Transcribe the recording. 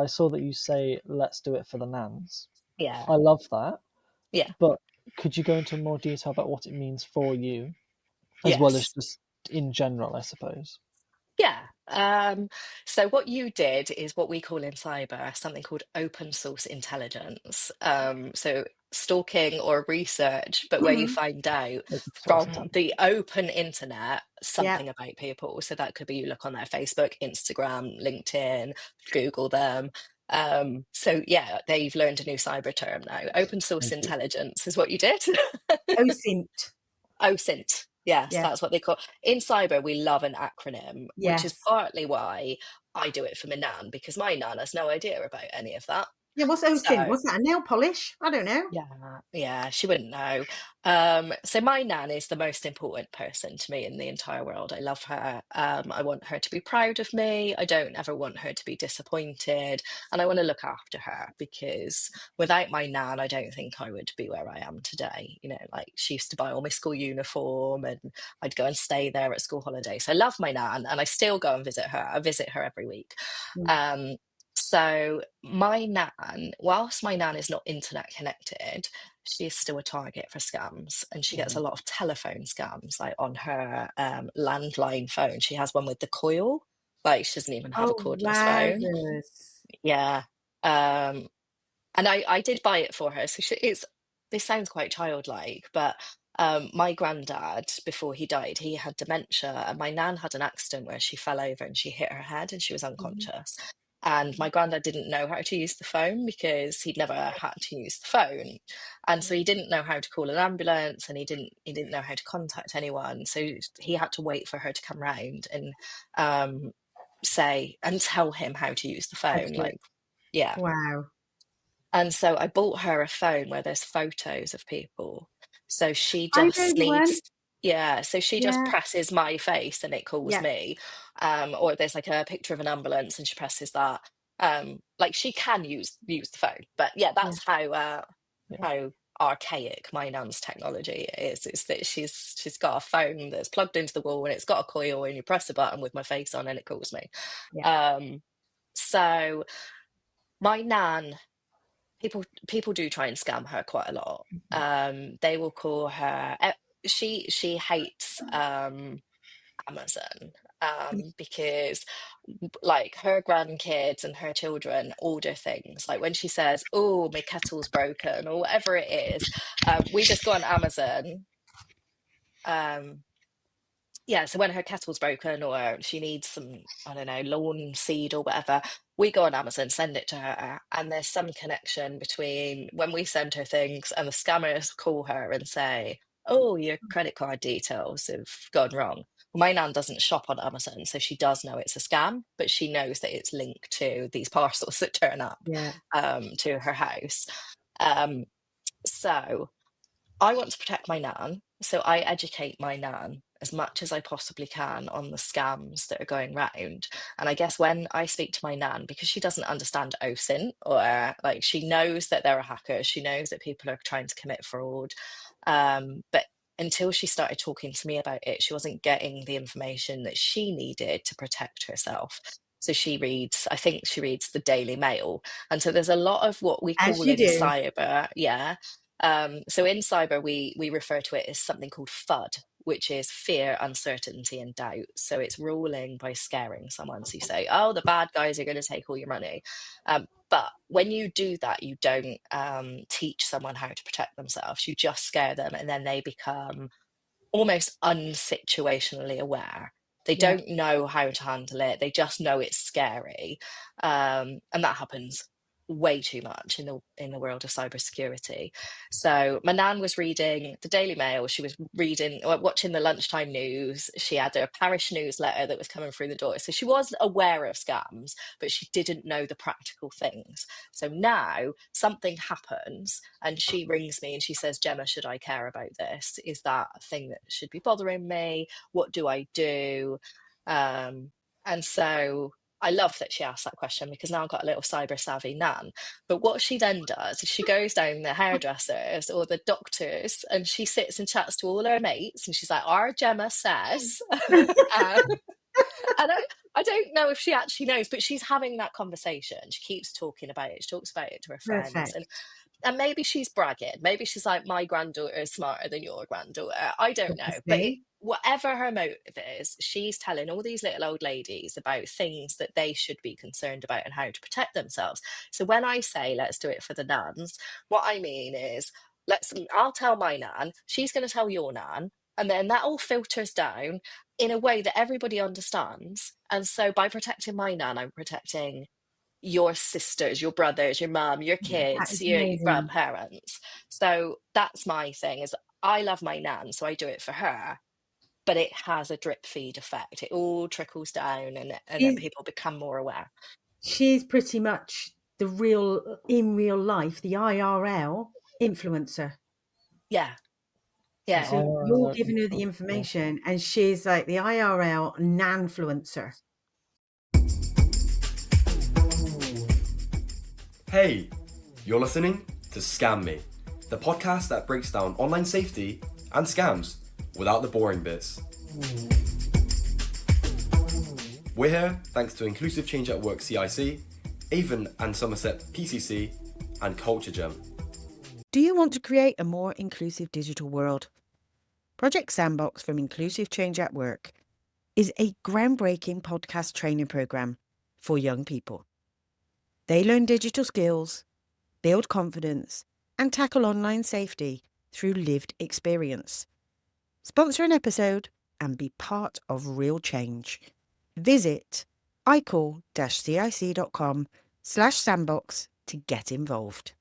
I saw that you say, let's do it for the nans. Yeah. I love that, Yeah. but could you go into more detail about what it means for you, as well as Yes. just in general, I suppose? Yeah. So what you did is what we call in cyber something called open source intelligence. So stalking or research, but where you Hmm. find out Open source from intelligence. the open internet Yeah. something about people. So that could be you look on their Facebook, Instagram, LinkedIn, Google them. So yeah, they've learned a new cyber term now. Open source Thank you. intelligence is what you did. OSINT. OSINT. Yes, Yeah. that's what they call in cyber. We love an acronym, which is Yes. partly why I do it for my nan, because my nan has no idea about any of that. Yeah. What's OSINT? So What's that? A nail polish? I don't know. yeah, she wouldn't know. So my nan is the most important person to me in the entire world. I love her. I want her to be proud of me. I don't ever want her to be disappointed, and I want to look after her because without my nan, I don't think I would be where I am today. You know, like she used to buy all my school uniform, and I'd go and stay there at school holidays. So I love my nan, and I still go and visit her. I visit her every week. Mm. Um, so my nan, whilst my nan is not internet connected, she is still a target for scams, and she gets a Mhm. lot of telephone scams, like on her landline phone. She has one with the coil, like she doesn't even have a Oh, cordless phone. wowzers. Yeah, um, and I did buy it for her. So it's this sounds quite childlike, but my granddad, before he died, he had dementia, and my nan had an accident where she fell over and she hit her head and she was Mhm. unconscious. And my granddad didn't know how to use the phone because he'd never had to use the phone, and so he didn't know how to call an ambulance, and he didn't know how to contact anyone. So he had to wait for her to come round and um, say and tell him how to use the How to phone. do it. Like, yeah. Wow. And so I bought her a phone where there's photos of people. So she I know just the one. needs, yeah, so she just Yeah. presses my face and it calls Yeah. me. Or there's like a picture of an ambulance and she presses that. Like she can use the phone. But yeah, Yeah. that's Yeah. how archaic my nan's technology is that she's got a phone that's plugged into the wall and it's got a coil and you press a button with my face on and it calls me. Yeah. Um, so my nan people do try and scam her quite a lot. They will call her. She hates Amazon because like her grandkids and her children order things. Like when she says, "Oh, my kettle's broken" or whatever it is, we just go on Amazon. Um, yeah, so when her kettle's broken or she needs some, I don't know, lawn seed or whatever, we go on Amazon, send it to her, and there's some connection between when we send her things and the scammers call her and say, "Oh, your credit card details have gone wrong." Well, my nan doesn't shop on Amazon, so she does know it's a scam, but she knows that it's linked to these parcels that turn up Yeah. to her house. Um, so I want to protect my nan, so I educate my nan as much as I possibly can on the scams that are going round. And I guess when I speak to my nan, because she doesn't understand OSINT, or like she knows that there are hackers, she knows that people are trying to commit fraud. But until she started talking to me about it, she wasn't getting the information that she needed to protect herself. So she reads, I think she reads the Daily Mail. And so there's a lot of what we As call you in do. cyber, yeah, so in cyber, we refer to it as something called FUD, which is fear, uncertainty, and doubt. So it's ruling by scaring someone. So you say, "Oh, the bad guys are going to take all your money," but when you do that, you don't teach someone how to protect themselves. You just scare them, and then they become almost unsituationally aware. They Yeah. don't know how to handle it. They just know it's scary, and that happens way too much in the world of cybersecurity. So my nan was reading the Daily Mail. She was reading or watching the lunchtime news. She had a parish newsletter that was coming through the door. So she was aware of scams, but she didn't know the practical things. So now something happens and she rings me and she says, "Gemma, should I care about this? Is that a thing that should be bothering me? What do I do?" And so I love that she asked that question because now I've got a little cyber savvy nan. But what she then does is she goes down the hairdressers or the doctors and she sits and chats to all her mates and she's like, "Our Gemma says," um, and I don't know if she actually knows, but she's having that conversation. She keeps talking about it. She talks about it to her friends, and Perfect. maybe she's bragging. Maybe she's like, my granddaughter is smarter than your granddaughter. I don't know. But Obviously. whatever her motive is, she's telling all these little old ladies about things that they should be concerned about and how to protect themselves. So when I say let's do it for the nans, what I mean is I'll tell my nan, she's going to tell your nan, and then that all filters down in a way that everybody understands. And so by protecting my nan, I'm protecting your sisters, your brothers, your mum, your That kids, is your amazing. grandparents. So that's my thing is I love my nan, so I do it for her, but it has a drip feed effect. It all trickles down and then She's, people become more aware. she's pretty much the real, in real life, the IRL influencer. Yeah. The Yeah. So you're IRL giving her the influencer. information, and she's like the IRL nanfluencer. Hey, you're listening to Scam Me, the podcast that breaks down online safety and scams without the boring bits. We're here thanks to Inclusive Change at Work CIC, Avon and Somerset PCC, and Culture Gem. Do you want to create a more inclusive digital world? Project Sandbox from Inclusive Change at Work is a groundbreaking podcast training program for young people. They learn digital skills, build confidence, and tackle online safety through lived experience. Sponsor an episode and be part of real change. Visit icall-cic.com/sandbox to get involved.